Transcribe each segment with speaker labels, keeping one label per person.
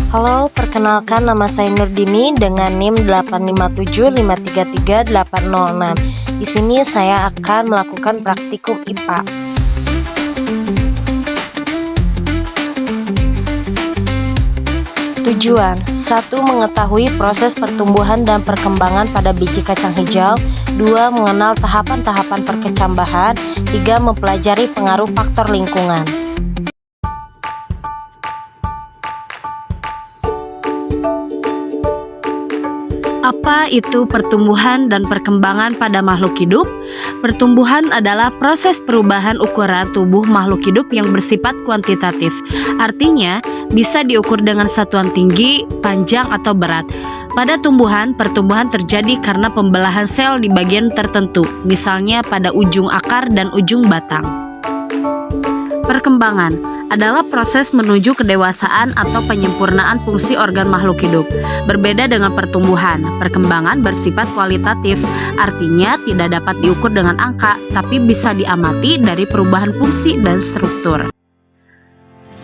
Speaker 1: Halo, perkenalkan nama saya Nurdini dengan NIM 857533806. Di sini saya akan melakukan praktikum IPA. Tujuan: 1. Mengetahui proses pertumbuhan dan perkembangan pada biji kacang hijau. 2. Mengenal tahapan-tahapan perkecambahan. 3. Mempelajari pengaruh faktor lingkungan.
Speaker 2: Apa itu pertumbuhan dan perkembangan pada makhluk hidup? Pertumbuhan adalah proses perubahan ukuran tubuh makhluk hidup yang bersifat kuantitatif. Artinya, bisa diukur dengan satuan tinggi, panjang, atau berat. Pada tumbuhan, pertumbuhan terjadi karena pembelahan sel di bagian tertentu, misalnya pada ujung akar dan ujung batang. Perkembangan adalah proses menuju kedewasaan atau penyempurnaan fungsi organ makhluk hidup. Berbeda dengan pertumbuhan, perkembangan bersifat kualitatif, artinya tidak dapat diukur dengan angka, tapi bisa diamati dari perubahan fungsi dan struktur.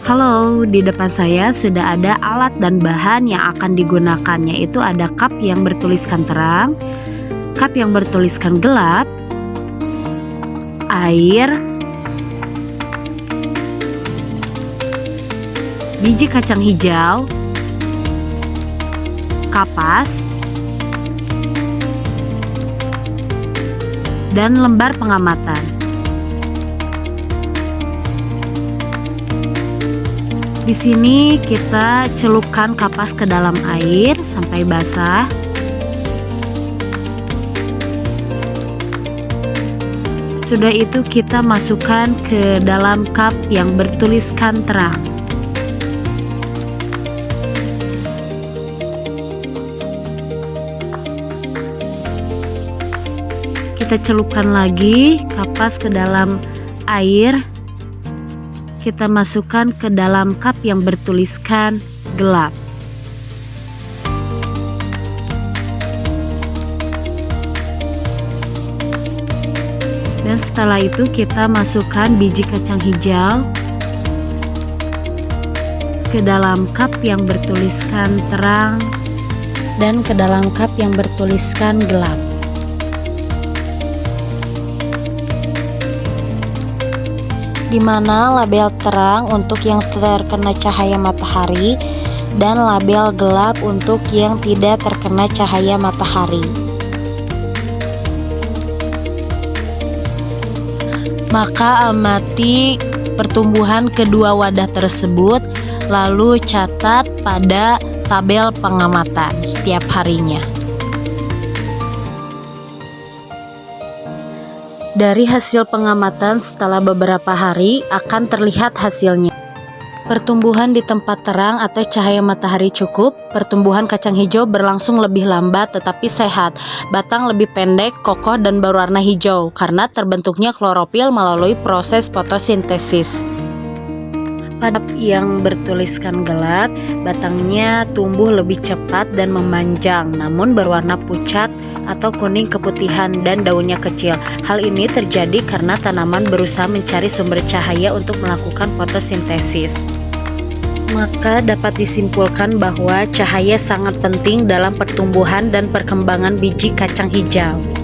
Speaker 2: Halo, di depan saya sudah ada alat dan bahan yang akan digunakan, yaitu ada cup yang bertuliskan terang, cup yang bertuliskan gelap, air, biji kacang hijau, kapas, dan lembar pengamatan. Di sini kita celupkan kapas ke dalam air sampai basah. Sudah itu kita masukkan ke dalam cup yang bertuliskan terang. Kita celupkan lagi kapas ke dalam air. Kita masukkan ke dalam cup yang bertuliskan gelap. Dan setelah itu kita masukkan biji kacang hijau ke dalam cup yang bertuliskan terang dan ke dalam cup yang bertuliskan gelap.
Speaker 1: Di mana label terang untuk yang terkena cahaya matahari dan label gelap untuk yang tidak terkena cahaya matahari.
Speaker 2: Maka amati pertumbuhan kedua wadah tersebut, lalu catat pada tabel pengamatan setiap harinya. Dari hasil pengamatan setelah beberapa hari akan terlihat hasilnya. Pertumbuhan di tempat terang atau cahaya matahari cukup, pertumbuhan kacang hijau berlangsung lebih lambat tetapi sehat. Batang lebih pendek, kokoh, dan berwarna hijau karena terbentuknya klorofil melalui proses fotosintesis. Pada yang bertuliskan gelap, batangnya tumbuh lebih cepat dan memanjang, namun berwarna pucat atau kuning keputihan dan daunnya kecil. Hal ini terjadi karena tanaman berusaha mencari sumber cahaya untuk melakukan fotosintesis. Maka dapat disimpulkan bahwa cahaya sangat penting dalam pertumbuhan dan perkembangan biji kacang hijau.